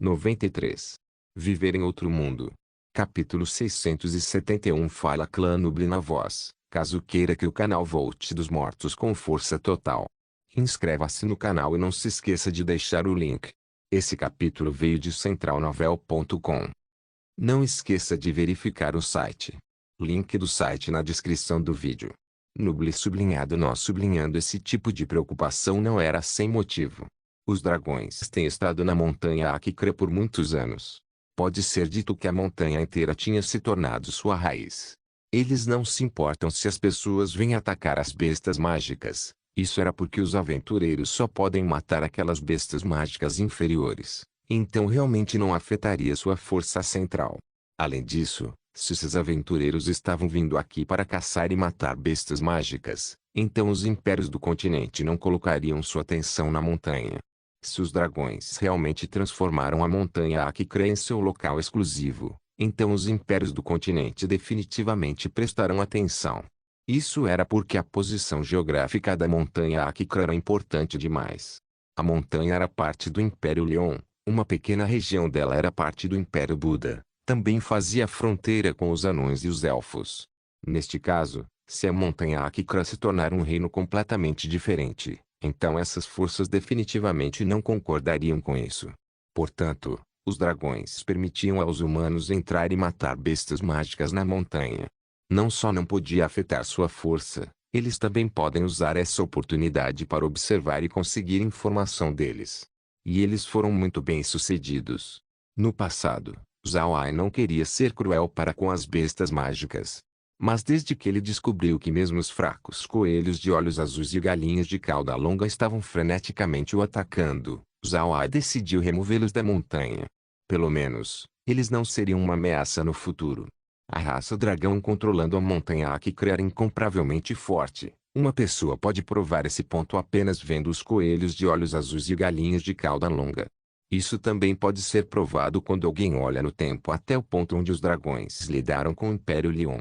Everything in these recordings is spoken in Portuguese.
93. Viver em outro mundo. Capítulo 671 Fala Clã Nubli na voz, caso queira que o canal volte dos mortos com força total. Inscreva-se no canal e não se esqueça de deixar o link. Esse capítulo veio de centralnovel.com. Não esqueça de verificar o site. Link do site na descrição do vídeo. Nubli sublinhado. Nós sublinhando esse tipo de preocupação não era sem motivo. Os dragões têm estado na montanha Akikra por muitos anos. Pode ser dito que a montanha inteira tinha se tornado sua raiz. Eles não se importam se as pessoas vêm atacar as bestas mágicas. Isso era porque os aventureiros só podem matar aquelas bestas mágicas inferiores. Então realmente não afetaria sua força central. Além disso, se esses aventureiros estavam vindo aqui para caçar e matar bestas mágicas, então os impérios do continente não colocariam sua atenção na montanha. Se os dragões realmente transformaram a montanha Akikra em seu local exclusivo, então os impérios do continente definitivamente prestarão atenção. Isso era porque a posição geográfica da montanha Akikra era importante demais. A montanha era parte do Império Leon, uma pequena região dela era parte do Império Buda, também fazia fronteira com os anões e os elfos. Neste caso, se a montanha Akikra se tornar um reino completamente diferente, então essas forças definitivamente não concordariam com isso. Portanto, os dragões permitiam aos humanos entrar e matar bestas mágicas na montanha. Não só não podia afetar sua força, eles também podem usar essa oportunidade para observar e conseguir informação deles. E eles foram muito bem-sucedidos. No passado, Zhao Ai não queria ser cruel para com as bestas mágicas. Mas desde que ele descobriu que mesmo os fracos coelhos de olhos azuis e galinhas de cauda longa estavam freneticamente o atacando, Zhao Ai decidiu removê-los da montanha. Pelo menos, eles não seriam uma ameaça no futuro. A raça dragão controlando a montanha Akikra era incomparavelmente forte. Uma pessoa pode provar esse ponto apenas vendo os coelhos de olhos azuis e galinhas de cauda longa. Isso também pode ser provado quando alguém olha no tempo até o ponto onde os dragões lidaram com o Império Leon.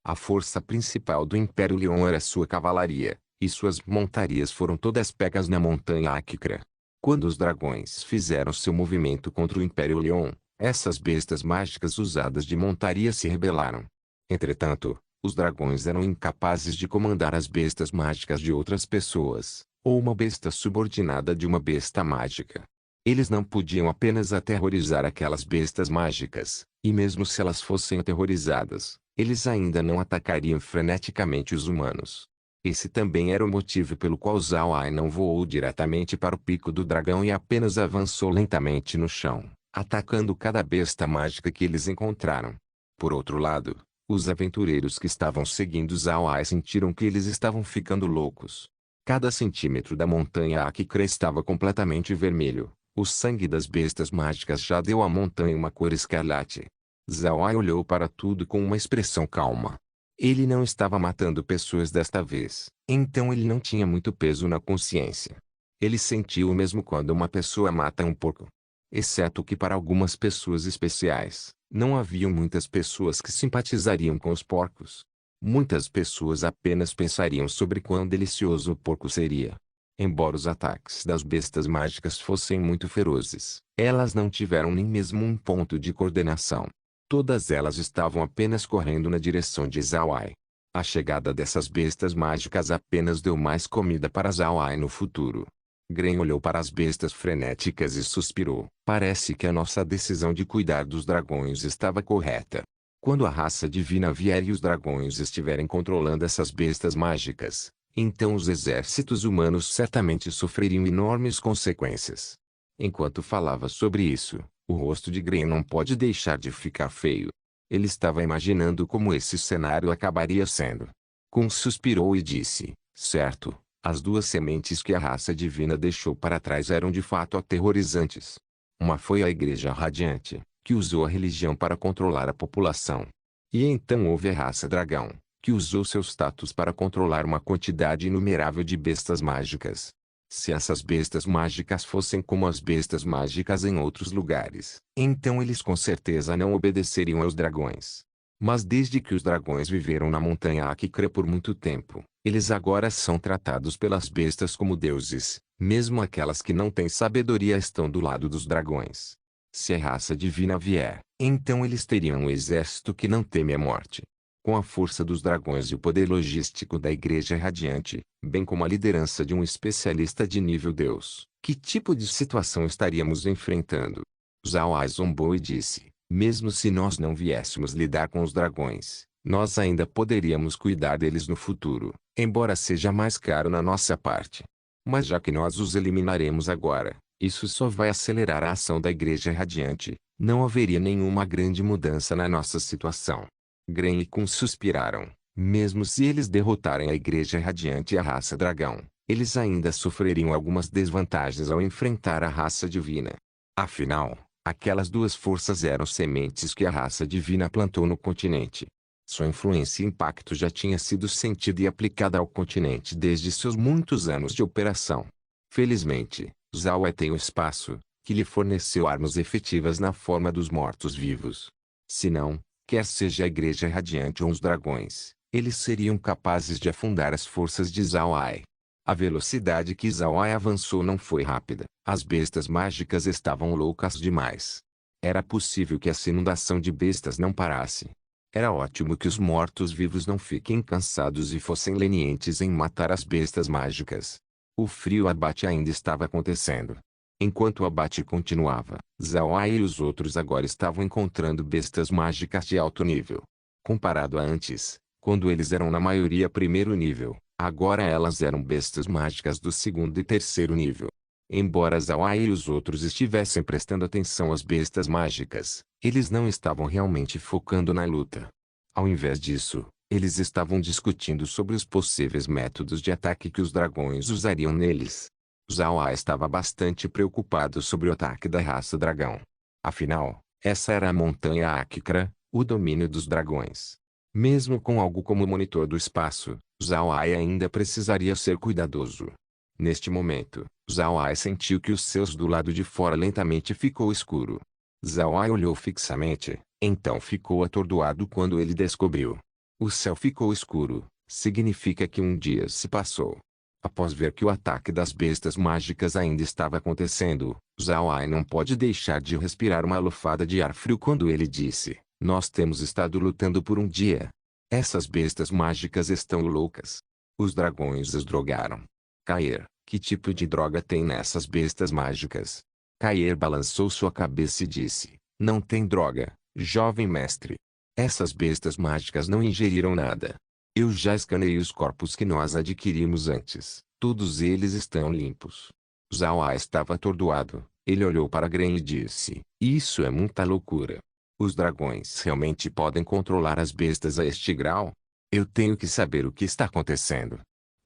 A força principal do Império Leon era sua cavalaria, e suas montarias foram todas pegas na montanha Akikra. Quando os dragões fizeram seu movimento contra o Império Leon, essas bestas mágicas usadas de montaria se rebelaram. Entretanto, os dragões eram incapazes de comandar as bestas mágicas de outras pessoas, ou uma besta subordinada de uma besta mágica. Eles não podiam apenas aterrorizar aquelas bestas mágicas, e mesmo se elas fossem aterrorizadas, eles ainda não atacariam freneticamente os humanos. Esse também era o motivo pelo qual Zhao Ai não voou diretamente para o pico do dragão e apenas avançou lentamente no chão, atacando cada besta mágica que eles encontraram. Por outro lado, os aventureiros que estavam seguindo Zhao Ai sentiram que eles estavam ficando loucos. Cada centímetro da montanha Akikra estava completamente vermelho. O sangue das bestas mágicas já deu à montanha uma cor escarlate. Zhao Ai olhou para tudo com uma expressão calma. Ele não estava matando pessoas desta vez, então ele não tinha muito peso na consciência. Ele sentiu o mesmo quando uma pessoa mata um porco. Exceto que para algumas pessoas especiais, não haviam muitas pessoas que simpatizariam com os porcos. Muitas pessoas apenas pensariam sobre quão delicioso o porco seria. Embora os ataques das bestas mágicas fossem muito ferozes, elas não tiveram nem mesmo um ponto de coordenação. Todas elas estavam apenas correndo na direção de Zhao Ai. A chegada dessas bestas mágicas apenas deu mais comida para Zhao Ai no futuro. Gren olhou para as bestas frenéticas e suspirou. Parece que a nossa decisão de cuidar dos dragões estava correta. Quando a raça divina vier e os dragões estiverem controlando essas bestas mágicas, então os exércitos humanos certamente sofreriam enormes consequências. Enquanto falava sobre isso, o rosto de Gren não pode deixar de ficar feio. Ele estava imaginando como esse cenário acabaria sendo. Kun suspirou e disse, certo, as duas sementes que a raça divina deixou para trás eram de fato aterrorizantes. Uma foi a Igreja Radiante, que usou a religião para controlar a população. E então houve a raça dragão, que usou seu status para controlar uma quantidade inumerável de bestas mágicas. Se essas bestas mágicas fossem como as bestas mágicas em outros lugares, então eles com certeza não obedeceriam aos dragões. Mas desde que os dragões viveram na montanha Akikra por muito tempo, eles agora são tratados pelas bestas como deuses, mesmo aquelas que não têm sabedoria estão do lado dos dragões. Se a raça divina vier, então eles teriam um exército que não teme a morte. Com a força dos dragões e o poder logístico da Igreja Radiante, bem como a liderança de um especialista de nível Deus, que tipo de situação estaríamos enfrentando? Zhao Ai zombou e disse, mesmo se nós não viéssemos lidar com os dragões, nós ainda poderíamos cuidar deles no futuro, embora seja mais caro na nossa parte. Mas já que nós os eliminaremos agora, isso só vai acelerar a ação da Igreja Radiante, não haveria nenhuma grande mudança na nossa situação. Gren e Kun suspiraram. Mesmo se eles derrotarem a Igreja Radiante e a raça dragão, eles ainda sofreriam algumas desvantagens ao enfrentar a raça divina. Afinal, aquelas duas forças eram sementes que a raça divina plantou no continente. Sua influência e impacto já tinha sido sentida e aplicada ao continente desde seus muitos anos de operação. Felizmente, Zhao Ai tem o espaço, que lhe forneceu armas efetivas na forma dos mortos-vivos. Se não, quer seja a Igreja Radiante ou os dragões, eles seriam capazes de afundar as forças de Zhao Ai. A velocidade que Zhao Ai avançou não foi rápida. As bestas mágicas estavam loucas demais. Era possível que essa inundação de bestas não parasse. Era ótimo que os mortos-vivos não fiquem cansados e fossem lenientes em matar as bestas mágicas. O frio abate ainda estava acontecendo. Enquanto o abate continuava, Zhao Ai e os outros agora estavam encontrando bestas mágicas de alto nível. Comparado a antes, quando eles eram na maioria primeiro nível, agora elas eram bestas mágicas do segundo e terceiro nível. Embora Zhao Ai e os outros estivessem prestando atenção às bestas mágicas, eles não estavam realmente focando na luta. Ao invés disso, eles estavam discutindo sobre os possíveis métodos de ataque que os dragões usariam neles. Zhao Ai estava bastante preocupado sobre o ataque da raça dragão. Afinal, essa era a montanha Akikra, o domínio dos dragões. Mesmo com algo como o monitor do espaço, Zhao Ai ainda precisaria ser cuidadoso. Neste momento, Zhao Ai sentiu que os céus do lado de fora lentamente ficou escuro. Zhao Ai olhou fixamente, então ficou atordoado quando ele descobriu. O céu ficou escuro, significa que um dia se passou. Após ver que o ataque das bestas mágicas ainda estava acontecendo, Zhao Ai não pode deixar de respirar uma lufada de ar frio quando ele disse, nós temos estado lutando por um dia. Essas bestas mágicas estão loucas. Os dragões os drogaram. Caer, que tipo de droga tem nessas bestas mágicas? Caer balançou sua cabeça e disse, não tem droga, jovem mestre. Essas bestas mágicas não ingeriram nada. Eu já escaneei os corpos que nós adquirimos antes. Todos eles estão limpos. Zhao Ai estava atordoado. Ele olhou para Gren e disse, isso é muita loucura. Os dragões realmente podem controlar as bestas a este grau? Eu tenho que saber o que está acontecendo.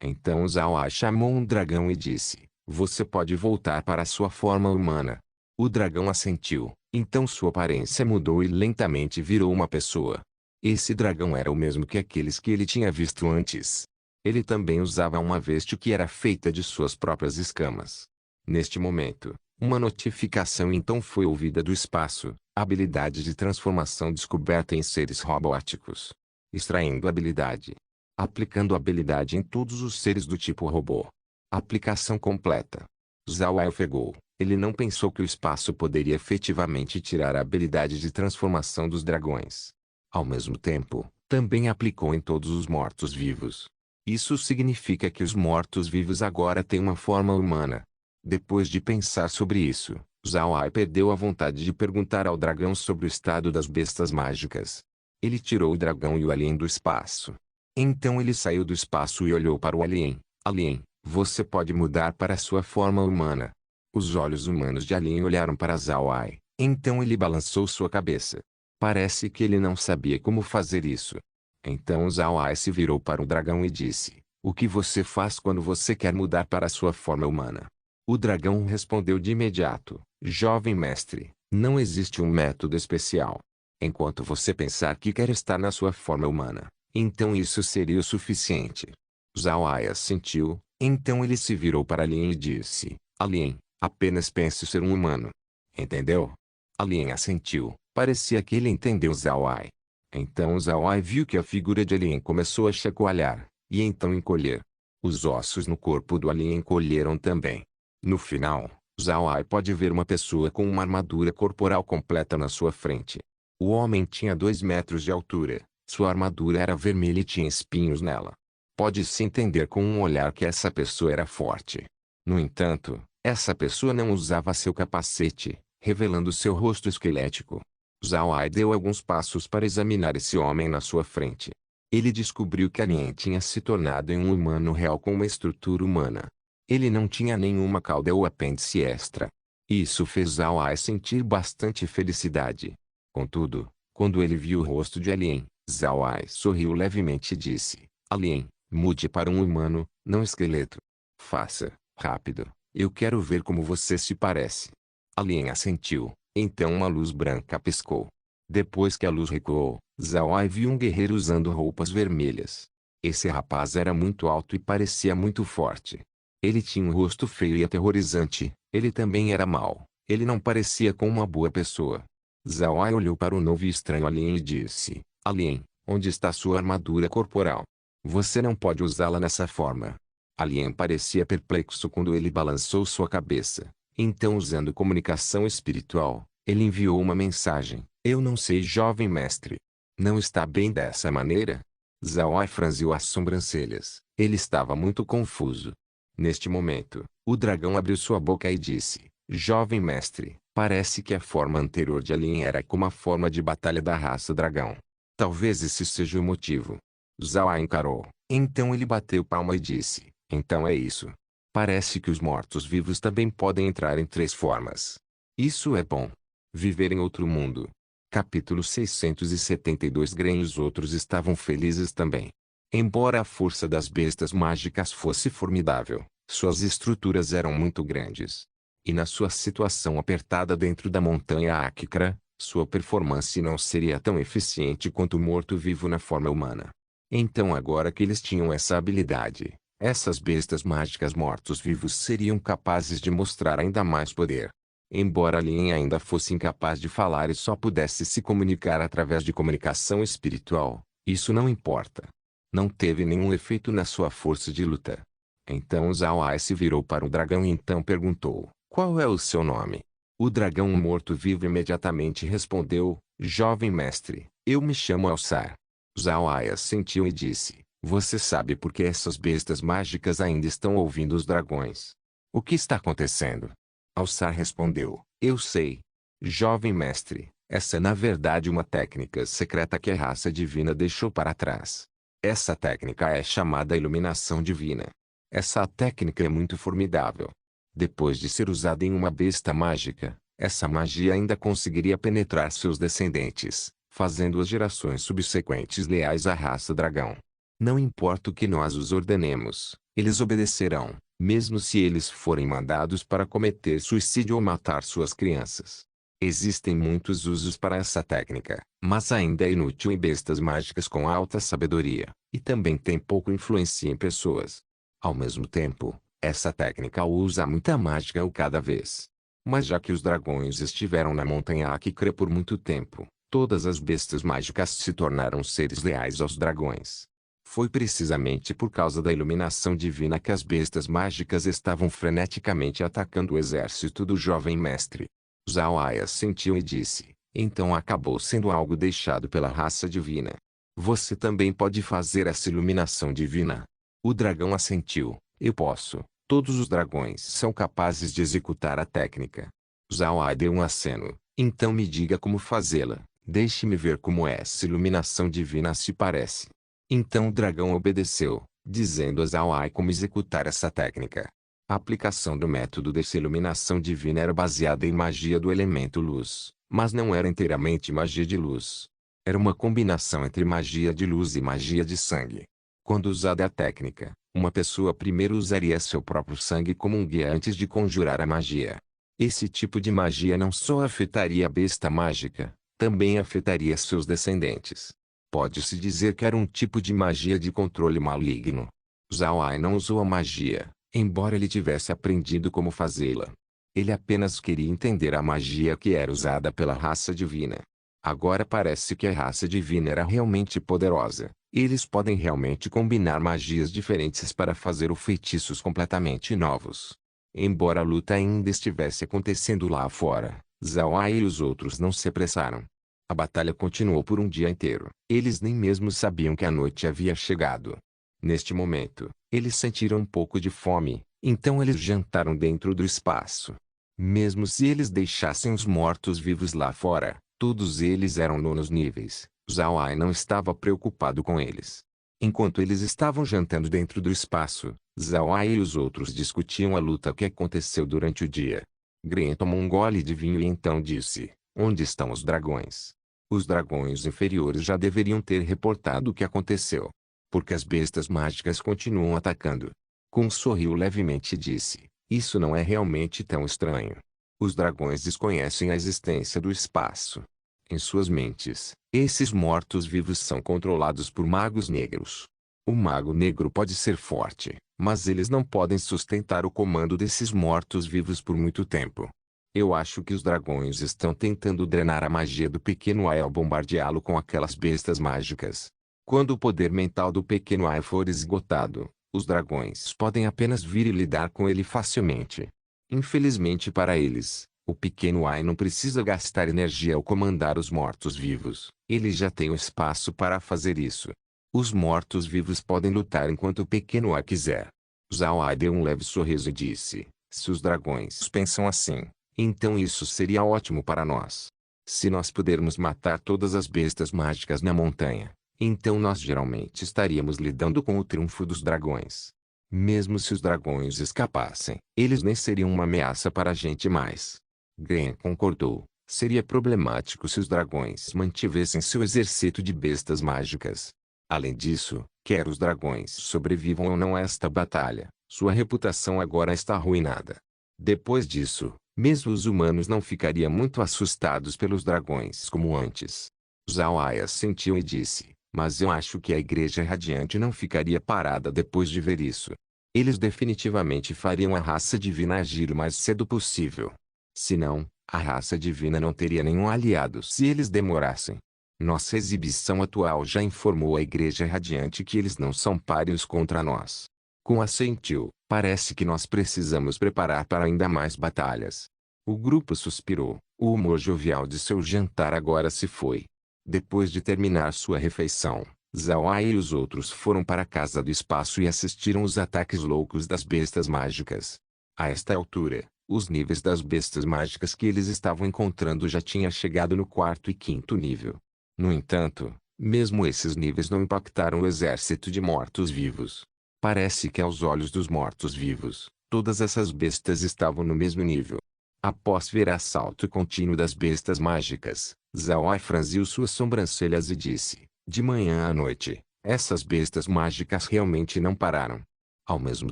Então Zhao Ai chamou um dragão e disse, você pode voltar para sua forma humana. O dragão assentiu, então sua aparência mudou e lentamente virou uma pessoa. Esse dragão era o mesmo que aqueles que ele tinha visto antes. Ele também usava uma veste que era feita de suas próprias escamas. Neste momento, uma notificação então foi ouvida do espaço, habilidade de transformação descoberta em seres robóticos. Extraindo habilidade. Aplicando habilidade em todos os seres do tipo robô. Aplicação completa. Zhao Ai ofegou. Ele não pensou que o espaço poderia efetivamente tirar a habilidade de transformação dos dragões. Ao mesmo tempo, também aplicou em todos os mortos-vivos. Isso significa que os mortos-vivos agora têm uma forma humana. Depois de pensar sobre isso, Zhao Ai perdeu a vontade de perguntar ao dragão sobre o estado das bestas mágicas. Ele tirou o dragão e o alien do espaço. Então ele saiu do espaço e olhou para o alien. Alien, você pode mudar para sua forma humana. Os olhos humanos de alien olharam para Zhao Ai. Então ele balançou sua cabeça. Parece que ele não sabia como fazer isso. Então Zhao Ai se virou para o dragão e disse, o que você faz quando você quer mudar para sua forma humana? O dragão respondeu de imediato, jovem mestre, não existe um método especial. Enquanto você pensar que quer estar na sua forma humana, então isso seria o suficiente. Zhao Ai assentiu, então ele se virou para Alien e disse, Alien, apenas pense ser um humano. Entendeu? Alien assentiu. Parecia que ele entendeu Zhao Ai. Então Zhao Ai viu que a figura de Alien começou a chacoalhar, e então encolher. Os ossos no corpo do Alien encolheram também. No final, Zhao Ai pode ver uma pessoa com uma armadura corporal completa na sua frente. O homem tinha 2 metros de altura, sua armadura era vermelha e tinha espinhos nela. Pode-se entender com um olhar que essa pessoa era forte. No entanto, essa pessoa não usava seu capacete, revelando seu rosto esquelético. Zhao Ai deu alguns passos para examinar esse homem na sua frente. Ele descobriu que Alien tinha se tornado em um humano real com uma estrutura humana. Ele não tinha nenhuma cauda ou apêndice extra. Isso fez Zhao Ai sentir bastante felicidade. Contudo, quando ele viu o rosto de Alien, Zhao Ai sorriu levemente e disse: Alien, mude para um humano, não esqueleto. Faça, rápido, eu quero ver como você se parece. Alien assentiu, então uma luz branca piscou. Depois que a luz recuou, Zhao Ai viu um guerreiro usando roupas vermelhas. Esse rapaz era muito alto e parecia muito forte. Ele tinha um rosto feio e aterrorizante, ele também era mau, ele não parecia com uma boa pessoa. Zhao Ai olhou para o novo e estranho Alien e disse: Alien, onde está sua armadura corporal? Você não pode usá-la nessa forma. Alien parecia perplexo quando ele balançou sua cabeça. Então, usando comunicação espiritual, ele enviou uma mensagem: Eu não sei, jovem mestre. Não está bem dessa maneira? Zhao Ai franziu as sobrancelhas. Ele estava muito confuso. Neste momento, o dragão abriu sua boca e disse: Jovem mestre, parece que a forma anterior de Alien era como a forma de batalha da raça dragão. Talvez esse seja o motivo. Zhao Ai encarou. Então ele bateu palma e disse: Então é isso. Parece que os mortos-vivos também podem entrar em 3 formas. Isso é bom. Viver em outro mundo. Capítulo 672. Gren e os outros estavam felizes também. Embora a força das bestas mágicas fosse formidável, suas estruturas eram muito grandes. E na sua situação apertada dentro da montanha Akikra, sua performance não seria tão eficiente quanto o morto-vivo na forma humana. Então agora que eles tinham essa habilidade, essas bestas mágicas mortos-vivos seriam capazes de mostrar ainda mais poder. Embora Alien ainda fosse incapaz de falar e só pudesse se comunicar através de comunicação espiritual, isso não importa. Não teve nenhum efeito na sua força de luta. Então Zhao Ai se virou para o dragão e então perguntou: Qual é o seu nome? O dragão morto-vivo imediatamente respondeu: Jovem mestre, eu me chamo Alçar. Zhao Ai assentiu e disse: Você sabe por que essas bestas mágicas ainda estão ouvindo os dragões? O que está acontecendo? Alçar respondeu: Eu sei. Jovem mestre, essa é na verdade uma técnica secreta que a raça divina deixou para trás. Essa técnica é chamada iluminação divina. Essa técnica é muito formidável. Depois de ser usada em uma besta mágica, essa magia ainda conseguiria penetrar seus descendentes, fazendo as gerações subsequentes leais à raça dragão. Não importa o que nós os ordenemos, eles obedecerão, mesmo se eles forem mandados para cometer suicídio ou matar suas crianças. Existem muitos usos para essa técnica, mas ainda é inútil em bestas mágicas com alta sabedoria, e também tem pouca influência em pessoas. Ao mesmo tempo, essa técnica usa muita mágica cada vez. Mas já que os dragões estiveram na montanha Akikra por muito tempo, todas as bestas mágicas se tornaram seres leais aos dragões. Foi precisamente por causa da iluminação divina que as bestas mágicas estavam freneticamente atacando o exército do jovem mestre. Zhao Ai assentiu e disse: Então acabou sendo algo deixado pela raça divina. Você também pode fazer essa iluminação divina? O dragão assentiu: Eu posso. Todos os dragões são capazes de executar a técnica. Zhao Ai deu um aceno: Então me diga como fazê-la. Deixe-me ver como essa iluminação divina se parece. Então o dragão obedeceu, dizendo a Zhao Ai como executar essa técnica. A aplicação do método dessa iluminação divina era baseada em magia do elemento luz, mas não era inteiramente magia de luz. Era uma combinação entre magia de luz e magia de sangue. Quando usada a técnica, uma pessoa primeiro usaria seu próprio sangue como um guia antes de conjurar a magia. Esse tipo de magia não só afetaria a besta mágica, também afetaria seus descendentes. Pode-se dizer que era um tipo de magia de controle maligno. Zhao Ai não usou a magia, embora ele tivesse aprendido como fazê-la. Ele apenas queria entender a magia que era usada pela raça divina. Agora parece que a raça divina era realmente poderosa. Eles podem realmente combinar magias diferentes para fazer feitiços completamente novos. Embora a luta ainda estivesse acontecendo lá fora, Zhao Ai e os outros não se apressaram. A batalha continuou por um dia inteiro. Eles nem mesmo sabiam que a noite havia chegado. Neste momento, eles sentiram um pouco de fome, então eles jantaram dentro do espaço. Mesmo se eles deixassem os mortos-vivos lá fora, todos eles eram nonos níveis. Zhao Ai não estava preocupado com eles. Enquanto eles estavam jantando dentro do espaço, Zhao Ai e os outros discutiam a luta que aconteceu durante o dia. Gren tomou um gole de vinho e então disse: "Onde estão os dragões?" Os dragões inferiores já deveriam ter reportado o que aconteceu. Porque as bestas mágicas continuam atacando. Kun sorriu levemente e disse: "Isso não é realmente tão estranho. Os dragões desconhecem a existência do espaço. Em suas mentes, esses mortos-vivos são controlados por magos negros. O mago negro pode ser forte, mas eles não podem sustentar o comando desses mortos-vivos por muito tempo. Eu acho que os dragões estão tentando drenar a magia do pequeno Ai ao bombardeá-lo com aquelas bestas mágicas. Quando o poder mental do pequeno Ai for esgotado, os dragões podem apenas vir e lidar com ele facilmente. Infelizmente para eles, o pequeno Ai não precisa gastar energia ao comandar os mortos-vivos. Ele já tem o espaço para fazer isso. Os mortos-vivos podem lutar enquanto o pequeno Ai quiser." Zhao Ai deu um leve sorriso e disse: "Se os dragões pensam assim, então isso seria ótimo para nós. Se nós pudermos matar todas as bestas mágicas na montanha, então nós geralmente estaríamos lidando com o triunfo dos dragões. Mesmo se os dragões escapassem, eles nem seriam uma ameaça para a gente mais." Gren concordou. Seria problemático se os dragões mantivessem seu exército de bestas mágicas. Além disso, quer os dragões sobrevivam ou não a esta batalha, sua reputação agora está arruinada. Depois disso, mesmo os humanos não ficariam muito assustados pelos dragões como antes. Zhao Ai assentiu e disse: "Mas eu acho que a Igreja Radiante não ficaria parada depois de ver isso. Eles definitivamente fariam a raça divina agir o mais cedo possível. Senão, a raça divina não teria nenhum aliado se eles demorassem. Nossa exibição atual já informou a Igreja Radiante que eles não são páreos contra nós." Kun assentiu. "Parece que nós precisamos preparar para ainda mais batalhas." O grupo suspirou. O humor jovial de seu jantar agora se foi. Depois de terminar sua refeição, Zhao Ai e os outros foram para a Casa do Espaço e assistiram os ataques loucos das bestas mágicas. A esta altura, os níveis das bestas mágicas que eles estavam encontrando já tinha chegado no quarto e quinto nível. No entanto, mesmo esses níveis não impactaram o exército de mortos-vivos. Parece que aos olhos dos mortos-vivos, todas essas bestas estavam no mesmo nível. Após ver o assalto contínuo das bestas mágicas, Zhao Ai franziu suas sobrancelhas e disse: "De manhã à noite, essas bestas mágicas realmente não pararam. Ao mesmo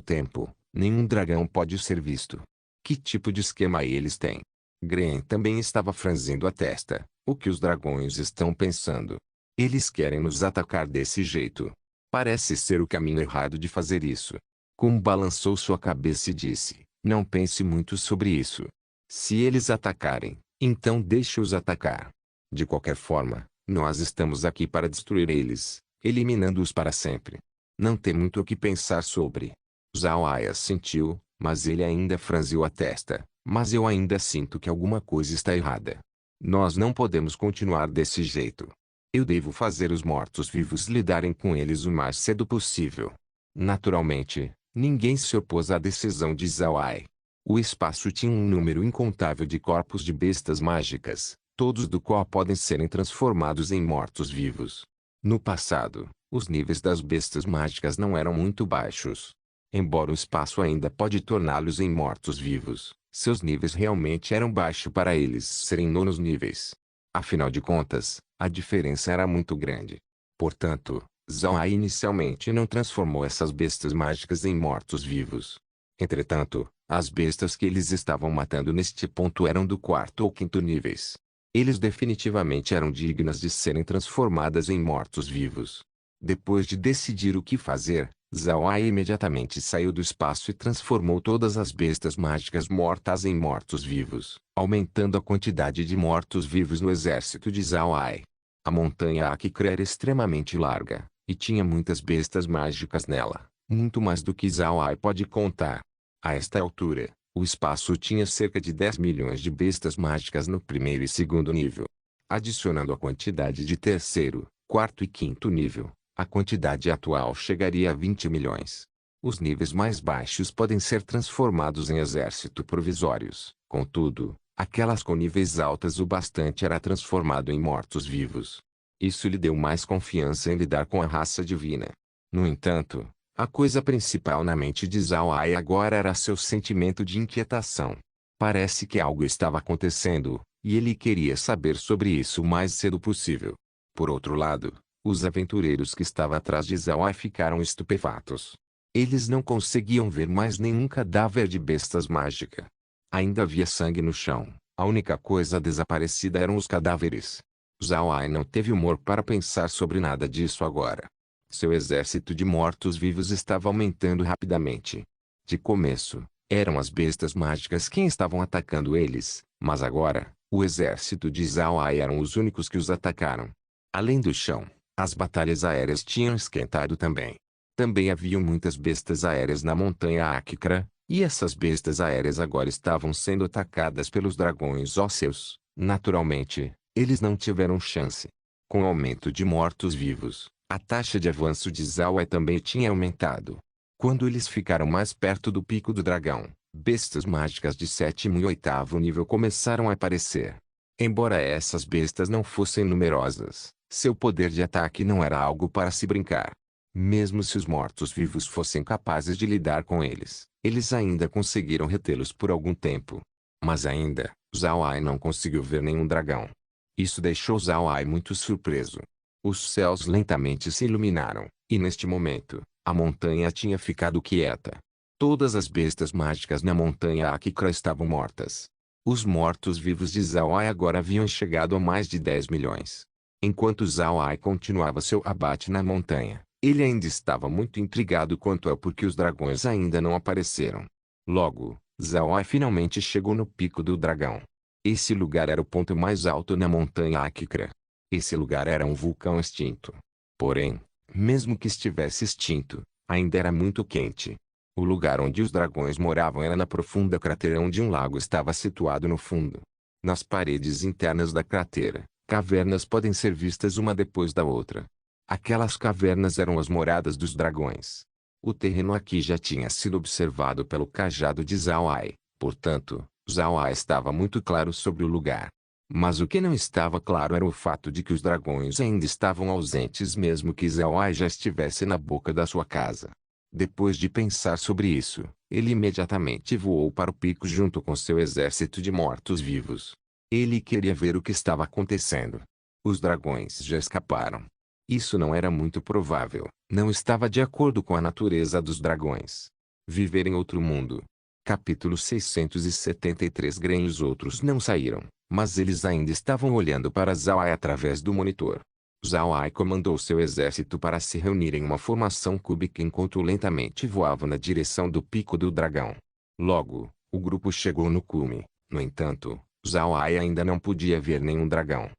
tempo, nenhum dragão pode ser visto. Que tipo de esquema eles têm?" Gren também estava franzindo a testa. "O que os dragões estão pensando? Eles querem nos atacar desse jeito. Parece ser o caminho errado de fazer isso." Kun balançou sua cabeça e disse: "Não pense muito sobre isso. Se eles atacarem, então deixe-os atacar. De qualquer forma, nós estamos aqui para destruir eles, eliminando-os para sempre. Não tem muito o que pensar sobre." Zhao Ai assentiu, mas ele ainda franziu a testa. "Mas eu ainda sinto que alguma coisa está errada. Nós não podemos continuar desse jeito. Eu devo fazer os mortos-vivos lidarem com eles o mais cedo possível." Naturalmente, ninguém se opôs à decisão de Zhao Ai. O espaço tinha um número incontável de corpos de bestas mágicas, todos do qual podem serem transformados em mortos-vivos. No passado, os níveis das bestas mágicas não eram muito baixos. Embora o espaço ainda pode torná-los em mortos-vivos, seus níveis realmente eram baixos para eles serem nonos níveis. Afinal de contas, a diferença era muito grande. Portanto, Zhao Ai inicialmente não transformou essas bestas mágicas em mortos-vivos. Entretanto, as bestas que eles estavam matando neste ponto eram do quarto ou quinto níveis. Eles definitivamente eram dignas de serem transformadas em mortos-vivos. Depois de decidir o que fazer, Zhao Ai imediatamente saiu do espaço e transformou todas as bestas mágicas mortas em mortos-vivos, aumentando a quantidade de mortos-vivos no exército de Zhao Ai. A montanha Akikra era extremamente larga, e tinha muitas bestas mágicas nela, muito mais do que Zhao Ai pode contar. A esta altura, O espaço tinha cerca de 10 milhões de bestas mágicas no primeiro e segundo nível. Adicionando a quantidade de terceiro, quarto e quinto nível, a quantidade atual chegaria a 20 milhões. Os níveis mais baixos podem ser transformados em exército provisórios. Contudo, aquelas com níveis altos o bastante era transformado em mortos-vivos. Isso lhe deu mais confiança em lidar com a raça divina. No entanto, a coisa principal na mente de Zhao Ai agora era seu sentimento de inquietação. Parece que algo estava acontecendo, e ele queria saber sobre isso o mais cedo possível. Por outro lado, os aventureiros que estavam atrás de Zhao Ai ficaram estupefatos. Eles não conseguiam ver mais nenhum cadáver de bestas mágicas. Ainda havia sangue no chão. A única coisa desaparecida eram os cadáveres. Zhao Ai não teve humor para pensar sobre nada disso agora. Seu exército de mortos-vivos estava aumentando rapidamente. De começo, eram as bestas mágicas quem estavam atacando eles, mas agora, o exército de Zhao Ai eram os únicos que os atacaram. Além do chão, as batalhas aéreas tinham esquentado também. Também haviam muitas bestas aéreas na montanha Akikra, e essas bestas aéreas agora estavam sendo atacadas pelos dragões ósseos. Naturalmente, eles não tiveram chance. Com o aumento de mortos-vivos, a taxa de avanço de Zhao Ai também tinha aumentado. Quando eles ficaram mais perto do pico do dragão, bestas mágicas de sétimo e oitavo nível começaram a aparecer. Embora essas bestas não fossem numerosas, seu poder de ataque não era algo para se brincar. Mesmo se os mortos-vivos fossem capazes de lidar com eles, eles ainda conseguiram retê-los por algum tempo. Mas ainda, Zhao Ai não conseguiu ver nenhum dragão. Isso deixou Zhao Ai muito surpreso. Os céus lentamente se iluminaram, e neste momento, a montanha tinha ficado quieta. Todas as bestas mágicas na montanha Akikra estavam mortas. Os mortos-vivos de Zhao Ai agora haviam chegado a mais de 10 milhões. Enquanto Zhao Ai continuava seu abate na montanha, ele ainda estava muito intrigado quanto ao porquê os dragões ainda não apareceram. Logo, Zhao Ai finalmente chegou no pico do dragão. Esse lugar era o ponto mais alto na montanha Akikra. Esse lugar era um vulcão extinto. Porém, mesmo que estivesse extinto, ainda era muito quente. O lugar onde os dragões moravam era na profunda cratera onde um lago estava situado no fundo. Nas paredes internas da cratera, cavernas podem ser vistas uma depois da outra. Aquelas cavernas eram as moradas dos dragões. O terreno aqui já tinha sido observado pelo cajado de Zhao Ai, portanto, Zhao Ai estava muito claro sobre o lugar. Mas o que não estava claro era o fato de que os dragões ainda estavam ausentes mesmo que Zhao Ai já estivesse na boca da sua casa. Depois de pensar sobre isso, ele imediatamente voou para o pico junto com seu exército de mortos-vivos. Ele queria ver o que estava acontecendo. Os dragões já escaparam. Isso não era muito provável, não estava de acordo com a natureza dos dragões. Viver em outro mundo. Capítulo 673. Gren e os outros não saíram, mas eles ainda estavam olhando para Zhao Ai através do monitor. Zhao Ai comandou seu exército para se reunir em uma formação cúbica enquanto lentamente voava na direção do pico do dragão. Logo, o grupo chegou no cume. No entanto, Zhao Ai ainda não podia ver nenhum dragão.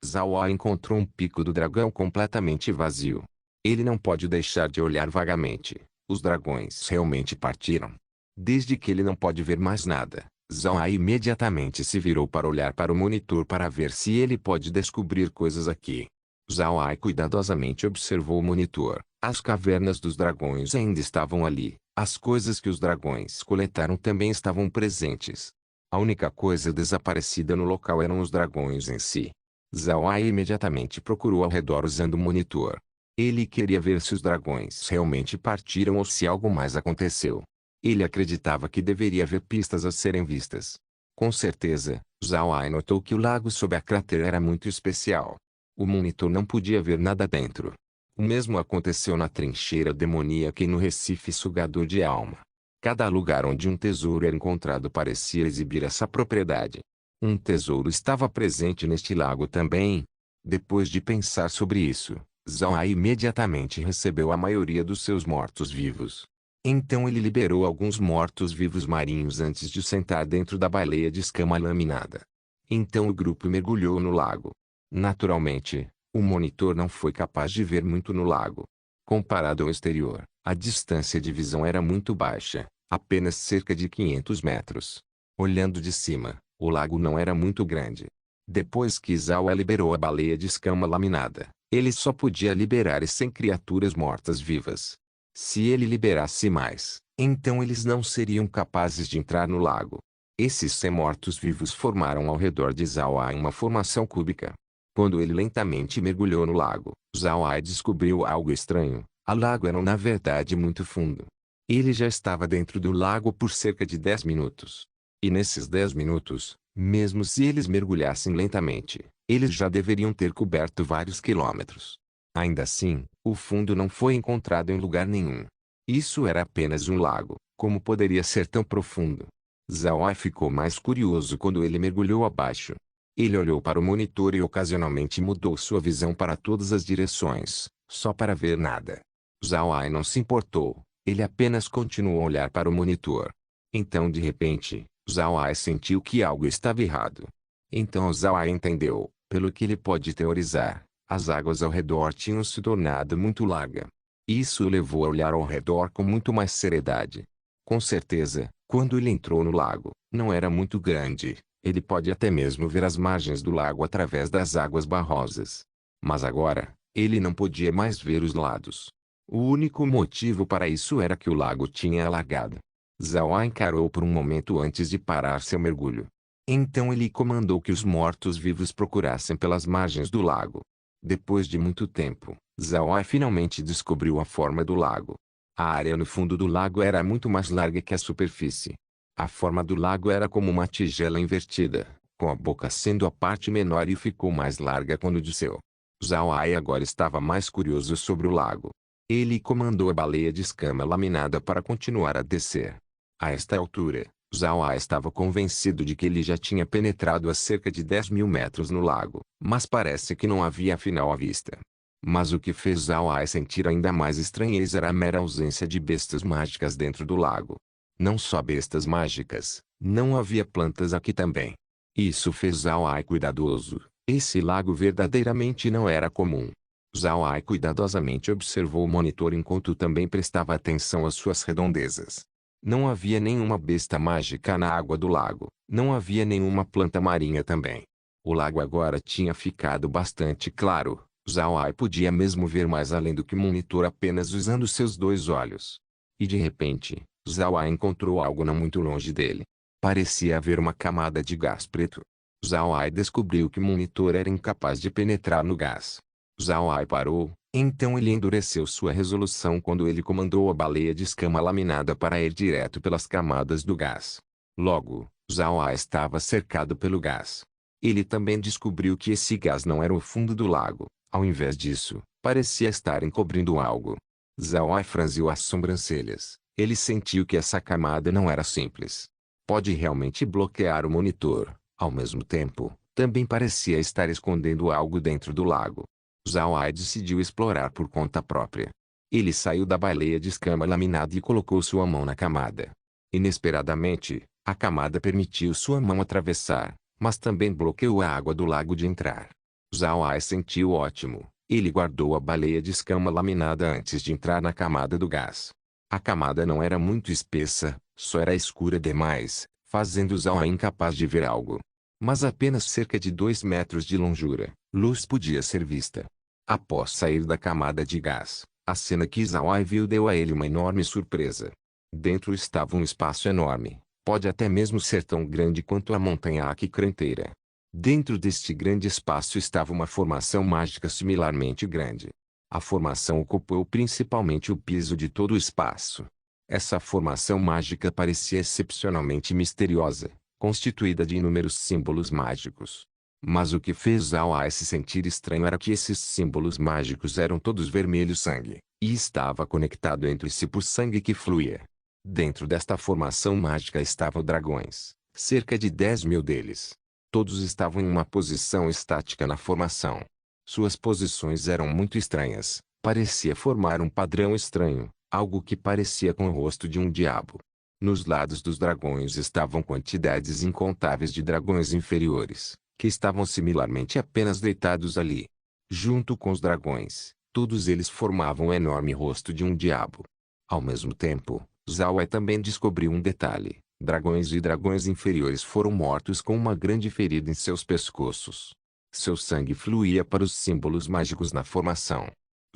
Zhao Ai encontrou um pico do dragão completamente vazio. Ele não pode deixar de olhar vagamente. Os dragões realmente partiram. Desde que ele não pode ver mais nada, Zhao Ai imediatamente se virou para olhar para o monitor para ver se ele pode descobrir coisas aqui. Zhao Ai cuidadosamente observou o monitor. As cavernas dos dragões ainda estavam ali. As coisas que os dragões coletaram também estavam presentes. A única coisa desaparecida no local eram os dragões em si. Zhao Ai imediatamente procurou ao redor usando o monitor. Ele queria ver se os dragões realmente partiram ou se algo mais aconteceu. Ele acreditava que deveria haver pistas a serem vistas. Com certeza, Zhao Ai notou que o lago sob a cratera era muito especial. O monitor não podia ver nada dentro. O mesmo aconteceu na trincheira demoníaca e no Recife sugador de alma. Cada lugar onde um tesouro era encontrado parecia exibir essa propriedade. Um tesouro estava presente neste lago também. Depois de pensar sobre isso, Zhao Ai imediatamente recebeu a maioria dos seus mortos-vivos. Então ele liberou alguns mortos-vivos marinhos antes de sentar dentro da baleia de escama laminada. Então o grupo mergulhou no lago. Naturalmente, o monitor não foi capaz de ver muito no lago. Comparado ao exterior, a distância de visão era muito baixa, Apenas cerca de 500 metros. Olhando de cima, o lago não era muito grande. Depois que Izawa liberou a baleia de escama laminada, ele só podia liberar 100 criaturas mortas-vivas. Se ele liberasse mais, então eles não seriam capazes de entrar no lago. Esses 100 mortos-vivos formaram ao redor de Zawai uma formação cúbica. Quando ele lentamente mergulhou no lago, Zawai descobriu algo estranho. O lago era na verdade muito fundo. Ele já estava dentro do lago por cerca de 10 minutos. E nesses 10 minutos, mesmo se eles mergulhassem lentamente, eles já deveriam ter coberto vários quilômetros. Ainda assim, o fundo não foi encontrado em lugar nenhum. Isso era apenas um lago. Como poderia ser tão profundo? Zawai ficou mais curioso quando ele mergulhou abaixo. Ele olhou para o monitor e ocasionalmente mudou sua visão para todas as direções, só para ver nada. Zawai não se importou. Ele apenas continuou a olhar para o monitor. Então de repente, Zawai sentiu que algo estava errado. Então Zawai entendeu, pelo que ele pode teorizar, as águas ao redor tinham se tornado muito largas. Isso o levou a olhar ao redor com muito mais seriedade. Com certeza, quando ele entrou no lago, não era muito grande. Ele pode até mesmo ver as margens do lago através das águas barrosas. Mas agora, ele não podia mais ver os lados. O único motivo para isso era que o lago tinha alagado. Zawai encarou por um momento antes de parar seu mergulho. Então ele comandou que os mortos-vivos procurassem pelas margens do lago. Depois de muito tempo, Zawai finalmente descobriu a forma do lago. A área no fundo do lago era muito mais larga que a superfície. A forma do lago era como uma tigela invertida, com a boca sendo a parte menor e ficou mais larga quando desceu. Zawai agora estava mais curioso sobre o lago. Ele comandou a baleia de escama laminada para continuar a descer. A esta altura, Zawai estava convencido de que ele já tinha penetrado a cerca de 10.000 metros no lago, mas parece que não havia final à vista. Mas o que fez Zawai sentir ainda mais estranheza era a mera ausência de bestas mágicas dentro do lago. Não só bestas mágicas, não havia plantas aqui também. Isso fez Zawai cuidadoso. Esse lago verdadeiramente não era comum. Zawai cuidadosamente observou o monitor enquanto também prestava atenção às suas redondezas. Não havia nenhuma besta mágica na água do lago. Não havia nenhuma planta marinha também. O lago agora tinha ficado bastante claro. Zawai podia mesmo ver mais além do que o monitor apenas usando seus 2 olhos. E de repente, Zawai encontrou algo não muito longe dele. Parecia haver uma camada de gás preto. Zawai descobriu que o monitor era incapaz de penetrar no gás. Zawai parou, então ele endureceu sua resolução quando ele comandou a baleia de escama laminada para ir direto pelas camadas do gás. Logo, Zawai estava cercado pelo gás. Ele também descobriu que esse gás não era o fundo do lago. Ao invés disso, parecia estar encobrindo algo. Zawai franziu as sobrancelhas. Ele sentiu que essa camada não era simples. Pode realmente bloquear o monitor. Ao mesmo tempo, também parecia estar escondendo algo dentro do lago. Zawai decidiu explorar por conta própria. Ele saiu da baleia de escama laminada e colocou sua mão na camada. Inesperadamente, a camada permitiu sua mão atravessar, mas também bloqueou a água do lago de entrar. Zawai sentiu ótimo. Ele guardou a baleia de escama laminada antes de entrar na camada do gás. A camada não era muito espessa, só era escura demais, fazendo Zawai incapaz de ver algo. Mas apenas cerca de 2 metros de longura, luz podia ser vista. Após sair da camada de gás, a cena que Zawai viu deu a ele uma enorme surpresa. Dentro estava um espaço enorme, pode até mesmo ser tão grande quanto a montanha Akikranteira. Dentro deste grande espaço estava uma formação mágica similarmente grande. A formação ocupou principalmente o piso de todo o espaço. Essa formação mágica parecia excepcionalmente misteriosa, constituída de inúmeros símbolos mágicos. Mas o que fez Zawai se sentir estranho era que esses símbolos mágicos eram todos vermelho sangue, e estava conectado entre si por sangue que fluía. Dentro desta formação mágica estavam dragões, cerca de 10.000 deles. Todos estavam em uma posição estática na formação. Suas posições eram muito estranhas, parecia formar um padrão estranho, algo que parecia com o rosto de um diabo. Nos lados dos dragões estavam quantidades incontáveis de dragões inferiores, que estavam similarmente apenas deitados ali. Junto com os dragões, todos eles formavam o enorme rosto de um diabo. Ao mesmo tempo, Zhao também descobriu um detalhe: dragões e dragões inferiores foram mortos com uma grande ferida em seus pescoços. Seu sangue fluía para os símbolos mágicos na formação.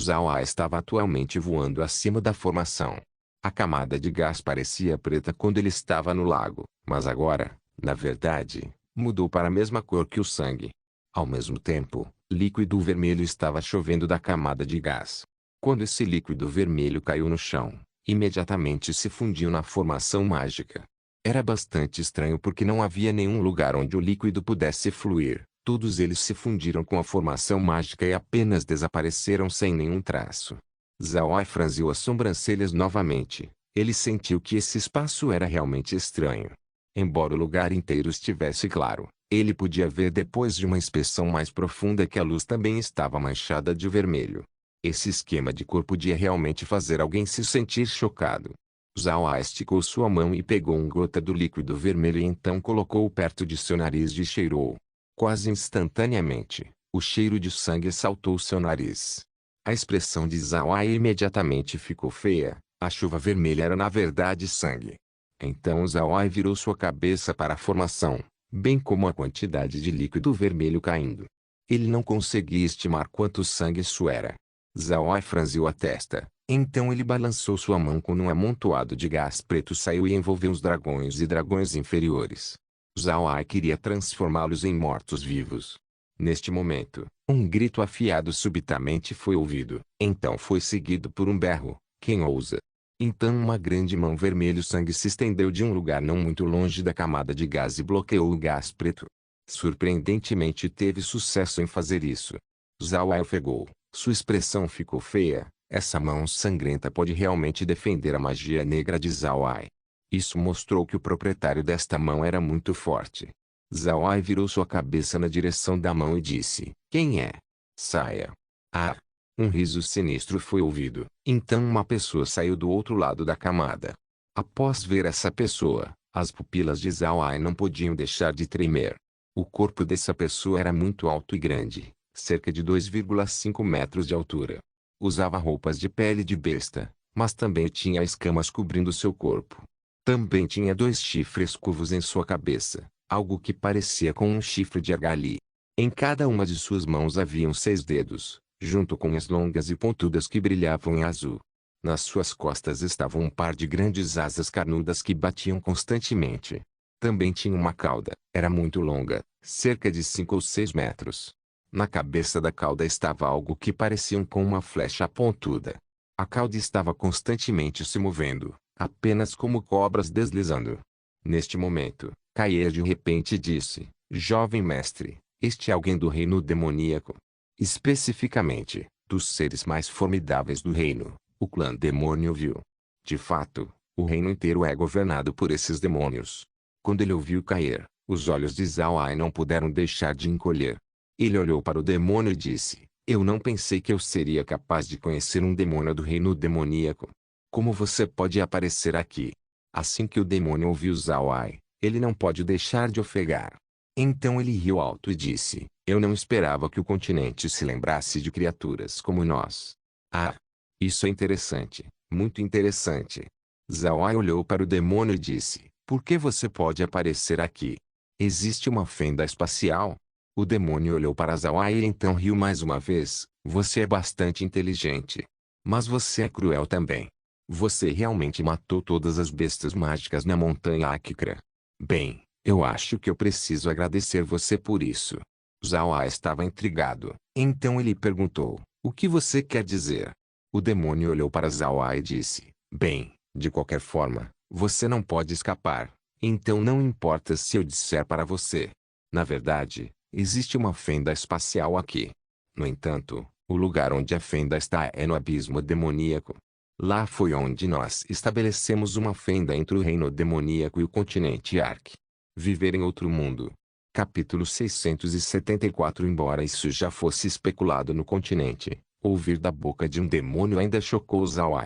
Zhao estava atualmente voando acima da formação. A camada de gás parecia preta quando ele estava no lago, mas agora, na verdade, mudou para a mesma cor que o sangue. Ao mesmo tempo, líquido vermelho estava chovendo da camada de gás. Quando esse líquido vermelho caiu no chão, imediatamente se fundiu na formação mágica. Era bastante estranho porque não havia nenhum lugar onde o líquido pudesse fluir. Todos eles se fundiram com a formação mágica e apenas desapareceram sem nenhum traço. Zhao franziu as sobrancelhas novamente. Ele sentiu que esse espaço era realmente estranho. Embora o lugar inteiro estivesse claro, ele podia ver depois de uma inspeção mais profunda que a luz também estava manchada de vermelho. Esse esquema de cor podia realmente fazer alguém se sentir chocado. Zhao esticou sua mão e pegou uma gota do líquido vermelho e então colocou-o perto de seu nariz e cheirou. Quase instantaneamente, o cheiro de sangue saltou seu nariz. A expressão de Zhao imediatamente ficou feia. A chuva vermelha era na verdade sangue. Então Zhao virou sua cabeça para a formação, bem como a quantidade de líquido vermelho caindo. Ele não conseguia estimar quanto sangue isso era. Zhao franziu a testa. Então ele balançou sua mão quando um amontoado de gás preto saiu e envolveu os dragões e dragões inferiores. Zhao queria transformá-los em mortos-vivos. Neste momento, um grito afiado subitamente foi ouvido. Então foi seguido por um berro: quem ousa? Então uma grande mão vermelho-sangue se estendeu de um lugar não muito longe da camada de gás e bloqueou o gás preto. Surpreendentemente teve sucesso em fazer isso. Zhao ofegou. Sua expressão ficou feia. Essa mão sangrenta pode realmente defender a magia negra de Zhao. Isso mostrou que o proprietário desta mão era muito forte. Zhao virou sua cabeça na direção da mão e disse: quem é? Saia. Ah! Um riso sinistro foi ouvido. Então uma pessoa saiu do outro lado da camada. Após ver essa pessoa, as pupilas de Zhao não podiam deixar de tremer. O corpo dessa pessoa era muito alto e grande, cerca de 2,5 metros de altura. Usava roupas de pele de besta, mas também tinha escamas cobrindo seu corpo. Também tinha 2 chifres curvos em sua cabeça, algo que parecia com um chifre de argali. Em cada uma de suas mãos haviam 6 dedos, junto com as longas e pontudas que brilhavam em azul. Nas suas costas estavam um par de grandes asas carnudas que batiam constantemente. Também tinha uma cauda, era muito longa, cerca de 5 ou 6 metros. Na cabeça da cauda estava algo que parecia com uma flecha pontuda. A cauda estava constantemente se movendo, apenas como cobras deslizando. Neste momento, Kaeya de repente disse: jovem mestre, este é alguém do reino demoníaco. Especificamente, dos seres mais formidáveis do reino, o clã demônio viu. De fato, o reino inteiro é governado por esses demônios. Quando ele ouviu cair, os olhos de Zhao não puderam deixar de encolher. Ele olhou para o demônio e disse: eu não pensei que eu seria capaz de conhecer um demônio do reino demoníaco. Como você pode aparecer aqui? Assim que o demônio ouviu Zhao, ele não pode deixar de ofegar. Então ele riu alto e disse: eu não esperava que o continente se lembrasse de criaturas como nós. Ah! Isso é interessante, muito interessante. Zhao olhou para o demônio e disse: por que você pode aparecer aqui? Existe uma fenda espacial? O demônio olhou para Zhao e então riu mais uma vez: você é bastante inteligente. Mas você é cruel também. Você realmente matou todas as bestas mágicas na montanha Akikra. Bem, eu acho que eu preciso agradecer você por isso. Zhao estava intrigado. Então ele perguntou: o que você quer dizer? O demônio olhou para Zhao e disse: bem, de qualquer forma, você não pode escapar. Então não importa se eu disser para você. Na verdade, existe uma fenda espacial aqui. No entanto, o lugar onde a fenda está é no abismo demoníaco. Lá foi onde nós estabelecemos uma fenda entre o reino demoníaco e o continente Ark. Viver em outro mundo. Capítulo 674. Embora isso já fosse especulado no continente, ouvir da boca de um demônio ainda chocou Zhao.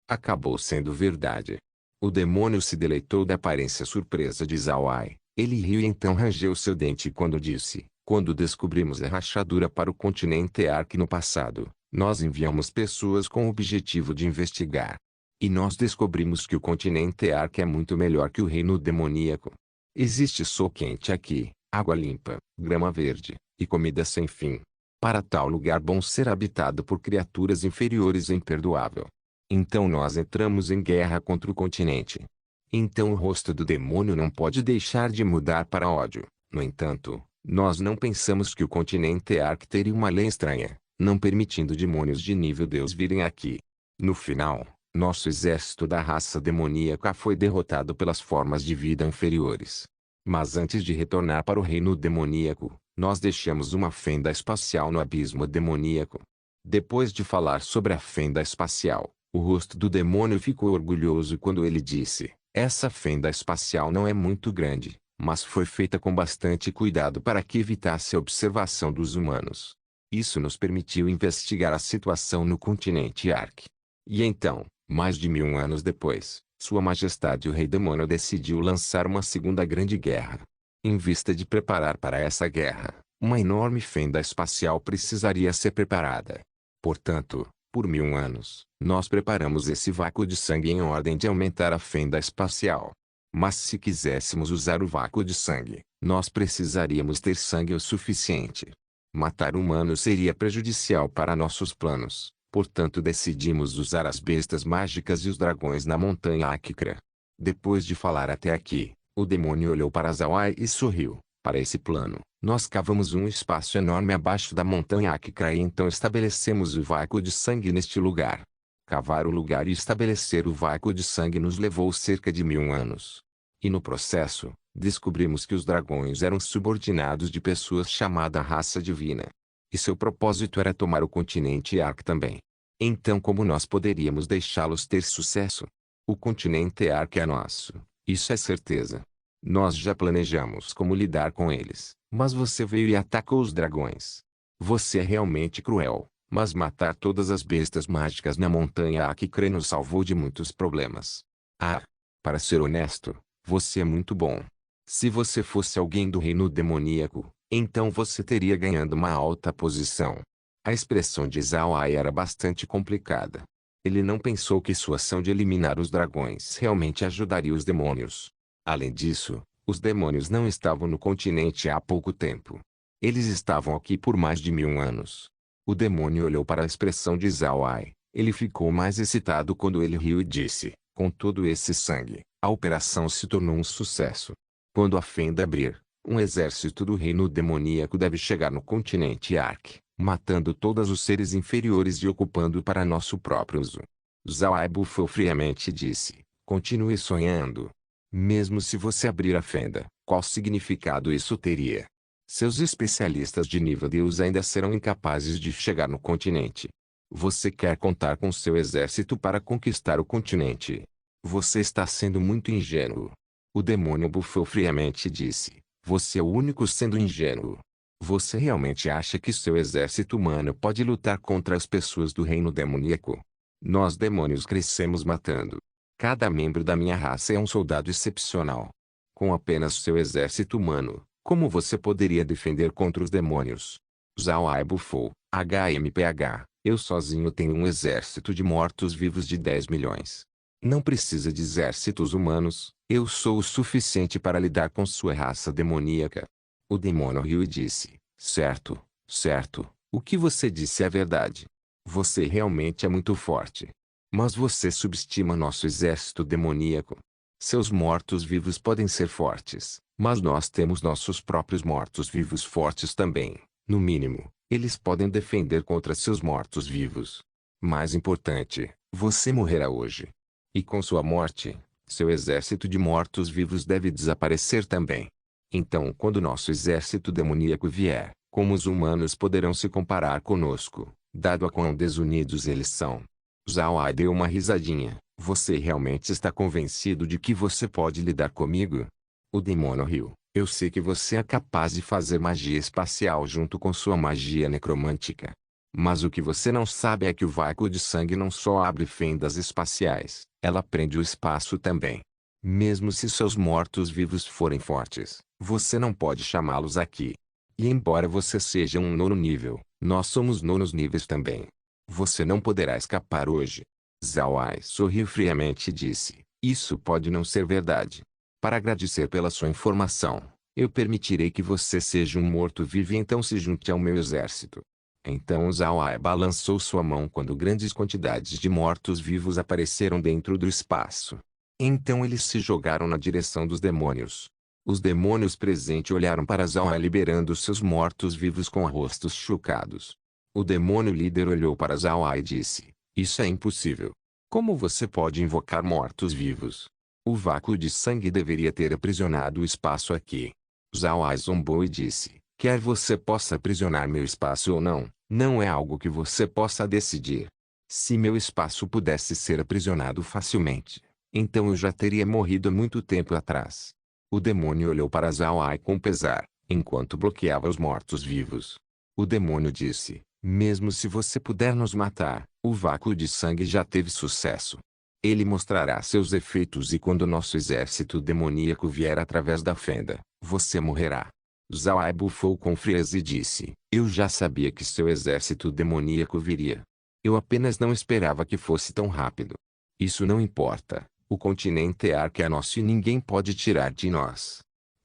Acabou sendo verdade. O demônio se deleitou da aparência surpresa de Zhao. Ele riu e então rangeu seu dente quando disse: quando descobrimos a rachadura para o continente Ark no passado, nós enviamos pessoas com o objetivo de investigar. E nós descobrimos que o continente Ark é muito melhor que o reino demoníaco. Existe sol quente aqui, água limpa, grama verde, e comida sem fim. Para tal lugar bom ser habitado por criaturas inferiores é imperdoável. Então nós entramos em guerra contra o continente. Então o rosto do demônio não pode deixar de mudar para ódio. No entanto, nós não pensamos que o continente Ark teria uma lei estranha, não permitindo demônios de nível Deus virem aqui. No final, nosso exército da raça demoníaca foi derrotado pelas formas de vida inferiores. Mas antes de retornar para o reino demoníaco, nós deixamos uma fenda espacial no abismo demoníaco. Depois de falar sobre a fenda espacial, o rosto do demônio ficou orgulhoso quando ele disse: essa fenda espacial não é muito grande, mas foi feita com bastante cuidado para que evitasse a observação dos humanos. Isso nos permitiu investigar a situação no continente Ark. E então, mais de 1000 anos depois, Sua Majestade o Rei Demônio decidiu lançar uma segunda grande guerra. Em vista de preparar para essa guerra, uma enorme fenda espacial precisaria ser preparada. Portanto, por 1000 anos, nós preparamos esse vácuo de sangue em ordem de aumentar a fenda espacial. Mas se quiséssemos usar o vácuo de sangue, nós precisaríamos ter sangue o suficiente. Matar humanos seria prejudicial para nossos planos, portanto decidimos usar as bestas mágicas e os dragões na montanha Akikra. Depois de falar até aqui, o demônio olhou para Zawai e sorriu. Para esse plano, nós cavamos um espaço enorme abaixo da montanha Akikra e então estabelecemos o vácuo de sangue neste lugar. Cavar o lugar e estabelecer o vácuo de sangue nos levou cerca de 1000 anos. E no processo, descobrimos que os dragões eram subordinados de pessoas chamadas raça divina. E seu propósito era tomar o continente Ark também. Então como nós poderíamos deixá-los ter sucesso? O continente Ark é nosso, isso é certeza. Nós já planejamos como lidar com eles, mas você veio e atacou os dragões. Você é realmente cruel, mas matar todas as bestas mágicas na montanha Akikra nos salvou de muitos problemas. Ah, para ser honesto, você é muito bom. Se você fosse alguém do reino demoníaco, então você teria ganhado uma alta posição. A expressão de Zawai era bastante complicada. Ele não pensou que sua ação de eliminar os dragões realmente ajudaria os demônios. Além disso, os demônios não estavam no continente há pouco tempo. Eles estavam aqui por mais de 1000 anos. O demônio olhou para a expressão de Zawai. Ele ficou mais excitado quando ele riu e disse: com todo esse sangue, a operação se tornou um sucesso. Quando a fenda abrir, um exército do reino demoníaco deve chegar no continente Ark, matando todos os seres inferiores e ocupando para nosso próprio uso. Zawai bufou friamente e disse: continue sonhando. Mesmo se você abrir a fenda, qual significado isso teria? Seus especialistas de nível Deus ainda serão incapazes de chegar no continente. Você quer contar com seu exército para conquistar o continente? Você está sendo muito ingênuo. O demônio bufou friamente e disse: você é o único sendo ingênuo. Você realmente acha que seu exército humano pode lutar contra as pessoas do reino demoníaco? Nós demônios crescemos matando. Cada membro da minha raça é um soldado excepcional. Com apenas seu exército humano, como você poderia defender contra os demônios? Zawai bufou: HMPH, eu sozinho tenho um exército de mortos-vivos de 10 milhões. Não precisa de exércitos humanos, eu sou o suficiente para lidar com sua raça demoníaca. O demônio riu e disse: certo, certo, o que você disse é verdade. Você realmente é muito forte. Mas você subestima nosso exército demoníaco. Seus mortos-vivos podem ser fortes, mas nós temos nossos próprios mortos-vivos fortes também. No mínimo, eles podem defender contra seus mortos-vivos. Mais importante, você morrerá hoje. E com sua morte, seu exército de mortos-vivos deve desaparecer também. Então quando nosso exército demoníaco vier, como os humanos poderão se comparar conosco, dado a quão desunidos eles são? Zawai deu uma risadinha. Você realmente está convencido de que você pode lidar comigo? O demônio riu. Eu sei que você é capaz de fazer magia espacial junto com sua magia necromântica. Mas o que você não sabe é que o vácuo de sangue não só abre fendas espaciais, ela prende o espaço também. Mesmo se seus mortos-vivos forem fortes, você não pode chamá-los aqui. E embora você seja um nono nível, nós somos nonos níveis também. Você não poderá escapar hoje. Zhao Ai sorriu friamente e disse, isso pode não ser verdade. Para agradecer pela sua informação, eu permitirei que você seja um morto-vivo e então se junte ao meu exército. Então Zhao Ai balançou sua mão quando grandes quantidades de mortos-vivos apareceram dentro do espaço. Então eles se jogaram na direção dos demônios. Os demônios presentes olharam para Zhao Ai liberando seus mortos-vivos com rostos chocados. O demônio líder olhou para Zhao Ai e disse, isso é impossível. Como você pode invocar mortos-vivos? O vácuo de sangue deveria ter aprisionado o espaço aqui. Zhao Ai zombou e disse, quer você possa aprisionar meu espaço ou não, não é algo que você possa decidir. Se meu espaço pudesse ser aprisionado facilmente, então eu já teria morrido há muito tempo atrás. O demônio olhou para Zhao Ai com pesar, enquanto bloqueava os mortos-vivos. O demônio disse, mesmo se você puder nos matar, o vácuo de sangue já teve sucesso. Ele mostrará seus efeitos e quando nosso exército demoníaco vier através da fenda, você morrerá. Zhao Ai bufou com frieza e disse, eu já sabia que seu exército demoníaco viria. Eu apenas não esperava que fosse tão rápido. Isso não importa, o continente Ark é nosso e ninguém pode tirar de nós.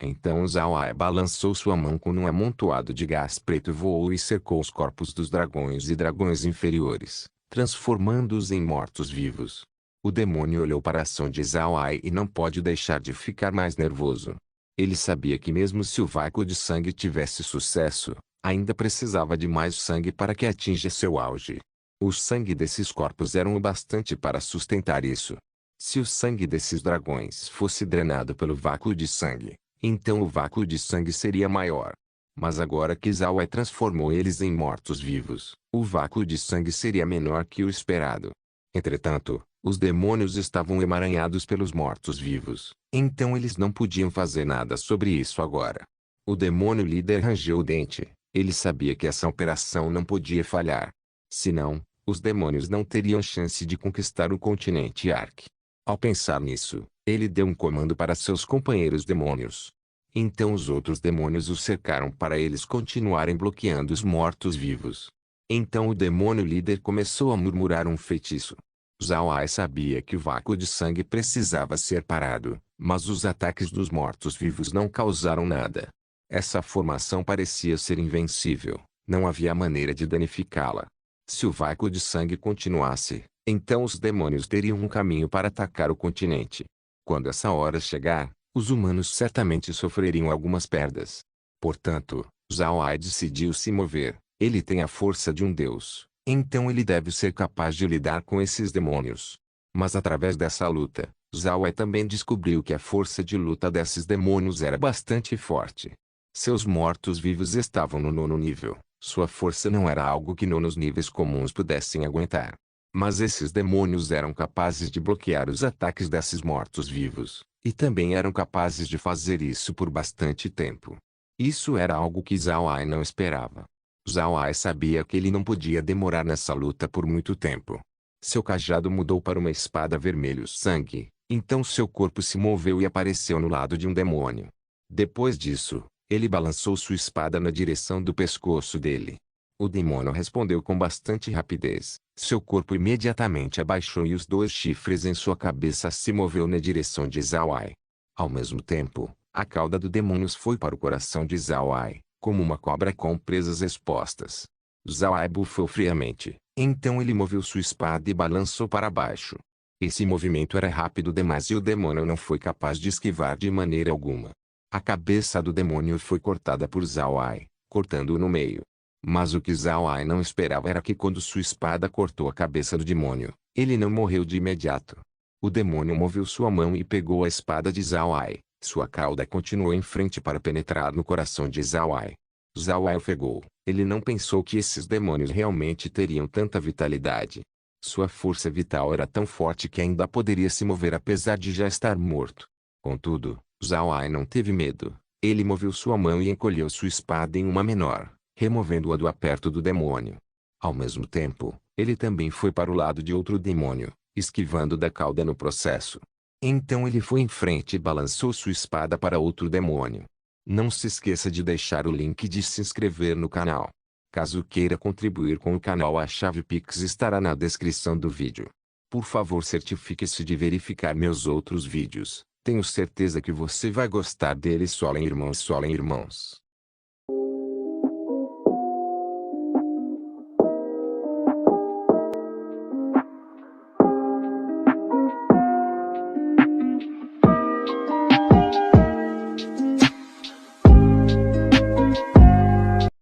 Então Zhao Ai balançou sua mão com um amontoado de gás preto voou e cercou os corpos dos dragões e dragões inferiores, transformando-os em mortos-vivos. O demônio olhou para a ação de Zhao Ai e não pôde deixar de ficar mais nervoso. Ele sabia que mesmo se o vácuo de sangue tivesse sucesso, ainda precisava de mais sangue para que atingisse seu auge. O sangue desses corpos era o bastante para sustentar isso. Se o sangue desses dragões fosse drenado pelo vácuo de sangue, então o vácuo de sangue seria maior. Mas agora que Zhao Ai transformou eles em mortos-vivos, o vácuo de sangue seria menor que o esperado. Entretanto, os demônios estavam emaranhados pelos mortos-vivos, então eles não podiam fazer nada sobre isso agora. O demônio líder rangeu o dente, ele sabia que essa operação não podia falhar. Senão, os demônios não teriam chance de conquistar o continente Ark. Ao pensar nisso, ele deu um comando para seus companheiros demônios. Então os outros demônios o cercaram para eles continuarem bloqueando os mortos-vivos. Então o demônio líder começou a murmurar um feitiço. Zhao Ai sabia que o vácuo de sangue precisava ser parado, mas os ataques dos mortos-vivos não causaram nada. Essa formação parecia ser invencível, não havia maneira de danificá-la. Se o vácuo de sangue continuasse, então os demônios teriam um caminho para atacar o continente. Quando essa hora chegar, os humanos certamente sofreriam algumas perdas. Portanto, Zhao Ai decidiu se mover. Ele tem a força de um deus, então ele deve ser capaz de lidar com esses demônios. Mas através dessa luta, Zhao Ai também descobriu que a força de luta desses demônios era bastante forte. Seus mortos-vivos estavam no 9º nível. Sua força não era algo que nos níveis comuns pudessem aguentar. Mas esses demônios eram capazes de bloquear os ataques desses mortos-vivos, e também eram capazes de fazer isso por bastante tempo. Isso era algo que Zhao Ai não esperava. Zhao Ai sabia que ele não podia demorar nessa luta por muito tempo. Seu cajado mudou para uma espada vermelho-sangue, então seu corpo se moveu e apareceu no lado de um demônio. Depois disso, ele balançou sua espada na direção do pescoço dele. O demônio respondeu com bastante rapidez. Seu corpo imediatamente abaixou e os 2 chifres em sua cabeça se moveu na direção de Zhao Ai. Ao mesmo tempo, a cauda do demônio foi para o coração de Zhao Ai, como uma cobra com presas expostas. Zhao Ai bufou friamente, então ele moveu sua espada e balançou para baixo. Esse movimento era rápido demais e o demônio não foi capaz de esquivar de maneira alguma. A cabeça do demônio foi cortada por Zhao Ai, cortando-o no meio. Mas o que Zhao Ai não esperava era que quando sua espada cortou a cabeça do demônio, ele não morreu de imediato. O demônio moveu sua mão e pegou a espada de Zhao Ai. Sua cauda continuou em frente para penetrar no coração de Zhao Ai. Zhao Ai ofegou. Ele não pensou que esses demônios realmente teriam tanta vitalidade. Sua força vital era tão forte que ainda poderia se mover apesar de já estar morto. Contudo, Zhao Ai não teve medo. Ele moveu sua mão e encolheu sua espada em uma menor, removendo-a do aperto do demônio. Ao mesmo tempo, ele também foi para o lado de outro demônio, esquivando da cauda no processo. Então ele foi em frente e balançou sua espada para outro demônio. Não se esqueça de deixar o link de se inscrever no canal. Caso queira contribuir com o canal, a chave Pix estará na descrição do vídeo. Por favor, certifique-se de verificar meus outros vídeos. Tenho certeza que você vai gostar deles. Solem irmãos, solem irmãos.